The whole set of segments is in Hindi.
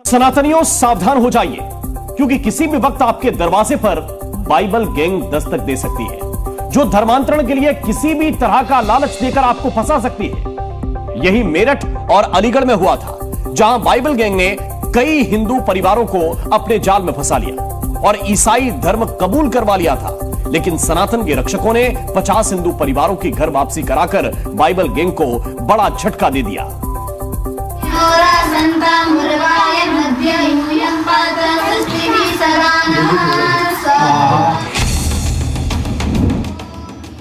सनातनियों सावधान हो जाइए, क्योंकि किसी भी वक्त आपके दरवाजे पर बाइबल गैंग दस्तक दे सकती है, जो धर्मांतरण के लिए किसी भी तरह का लालच देकर आपको फंसा सकती है। यही मेरठ और अलीगढ़ में हुआ था, जहां बाइबल गैंग ने कई हिंदू परिवारों को अपने जाल में फंसा लिया और ईसाई धर्म कबूल करवा लिया था। लेकिन सनातन के रक्षकों ने 50 हिंदू परिवारों की घर वापसी कराकर बाइबल गैंग को बड़ा झटका दे दिया।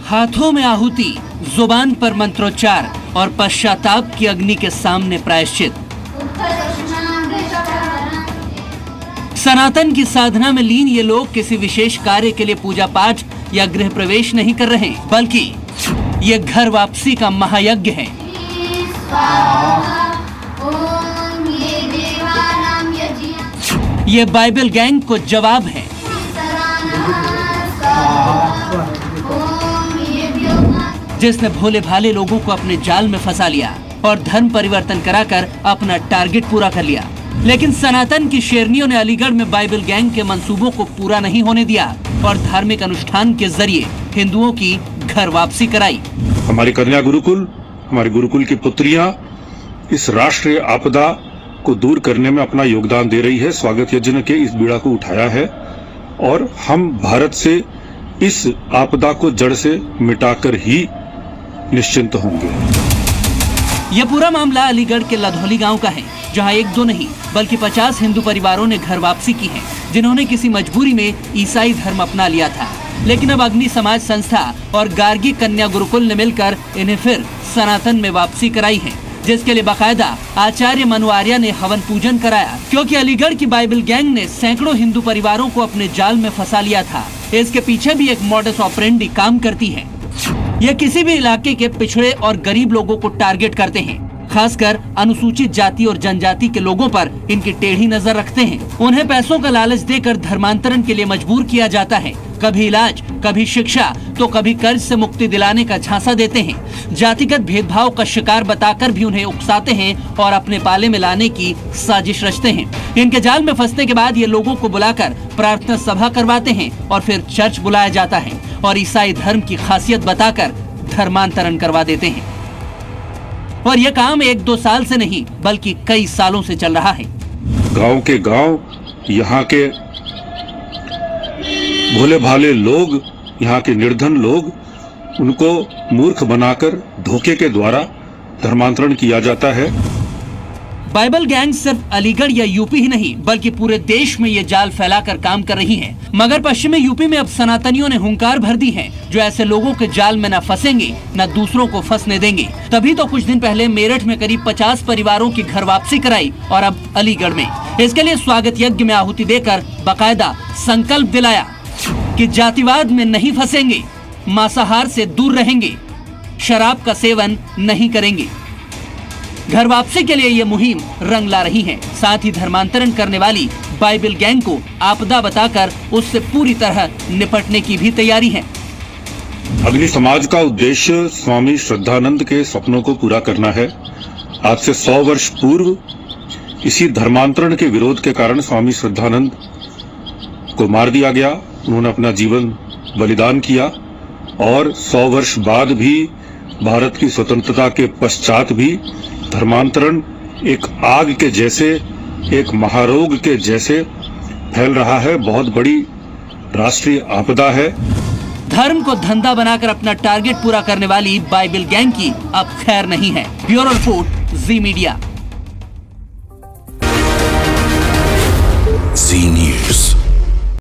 हाथों में आहुति, जुबान पर मंत्रोच्चार और पश्चाताप की अग्नि के सामने प्रायश्चित। सनातन की साधना में लीन ये लोग किसी विशेष कार्य के लिए पूजा पाठ या गृह प्रवेश नहीं कर रहे, बल्कि ये घर वापसी का महायज्ञ है। ये बाइबल गैंग को जवाब है। जिसने भोले भाले लोगों को अपने जाल में फंसा लिया और धर्म परिवर्तन कराकर अपना टारगेट पूरा कर लिया। लेकिन सनातन की शेरनियों ने अलीगढ़ में बाइबल गैंग के मंसूबों को पूरा नहीं होने दिया और धार्मिक अनुष्ठान के जरिए हिंदुओं की घर वापसी कराई। हमारी कन्या गुरुकुल, हमारे गुरुकुल की पुत्रियां इस राष्ट्रीय आपदा को दूर करने में अपना योगदान दे रही है। स्वागत यज्ञ के इस बीड़ा को उठाया है और हम भारत से इस आपदा को जड़ से मिटाकर ही निश्चिंत होंगे। यह पूरा मामला अलीगढ़ के लधौली गांव का है, जहां एक दो नहीं बल्कि 50 हिंदू परिवारों ने घर वापसी की है, जिन्होंने किसी मजबूरी में ईसाई धर्म अपना लिया था। लेकिन अब अग्नि समाज संस्था और गार्गी कन्या गुरुकुल ने मिलकर इन्हें फिर सनातन में वापसी कराई है, जिसके लिए बाकायदा आचार्य मनु आर्य ने हवन पूजन कराया, क्योंकि अलीगढ़ की बाइबल गैंग ने सैकड़ों हिंदू परिवारों को अपने जाल में फंसा लिया था। इसके पीछे भी एक मॉडस ऑपरेंडी काम करती है। यह किसी भी इलाके के पिछड़े और गरीब लोगों को टारगेट करते हैं, खासकर अनुसूचित जाति और जनजाति के लोगों पर इनकी टेढ़ी नजर रखते हैं। उन्हें पैसों का लालच देकर धर्मांतरण के लिए मजबूर किया जाता है। कभी इलाज, कभी शिक्षा, तो कभी कर्ज से मुक्ति दिलाने का झांसा देते हैं। जातिगत भेदभाव का शिकार बताकर भी उन्हें उकसाते हैं और अपने पाले में लाने की साजिश रचते हैं। इनके जाल में फंसने के बाद ये लोगों को बुलाकर प्रार्थना सभा करवाते हैं और फिर चर्च बुलाया जाता है और ईसाई धर्म की खासियत बताकर धर्मांतरण करवा देते हैं। और यह काम 1-2 साल से नहीं बल्कि कई सालों से चल रहा है। गांव के गांव यहाँ के भोले भाले लोग, यहाँ के निर्धन लोग, उनको मूर्ख बनाकर धोखे के द्वारा धर्मांतरण किया जाता है। बाइबल गैंग सिर्फ अलीगढ़ या यूपी ही नहीं बल्कि पूरे देश में ये जाल फैलाकर काम कर रही है। मगर पश्चिमी यूपी में अब सनातनियों ने हुंकार भर दी है, जो ऐसे लोगों के जाल में न फंसेंगे न दूसरों को फंसने देंगे। तभी तो कुछ दिन पहले मेरठ में करीब 50 परिवारों की घर वापसी कराई और अब अलीगढ़ में इसके लिए स्वागत यज्ञ में आहुति देकर बाकायदा संकल्प दिलाया कि जातिवाद में नहीं फंसेंगे, मांसाहार से दूर रहेंगे, शराब का सेवन नहीं करेंगे। घर वापसी के लिए ये मुहिम रंग ला रही है। साथ ही धर्मांतरण करने वाली बाइबल गैंग को आपदा बताकर उससे पूरी तरह निपटने की भी तैयारी है। अग्नि समाज का उद्देश्य स्वामी श्रद्धानंद के सपनों को पूरा करना है। आज से 100 वर्ष पूर्व इसी धर्मांतरण के विरोध के कारण स्वामी श्रद्धानंद को मार दिया गया। उन्होंने अपना जीवन बलिदान किया और 100 वर्ष बाद भी भारत की स्वतंत्रता के पश्चात भी धर्मांतरण एक आग के जैसे, एक महारोग के जैसे फैल रहा है। बहुत बड़ी राष्ट्रीय आपदा है। धर्म को धंधा बनाकर अपना टारगेट पूरा करने वाली बाइबल गैंग की अब खैर नहीं है। ब्यूरो रिपोर्ट, जी मीडिया।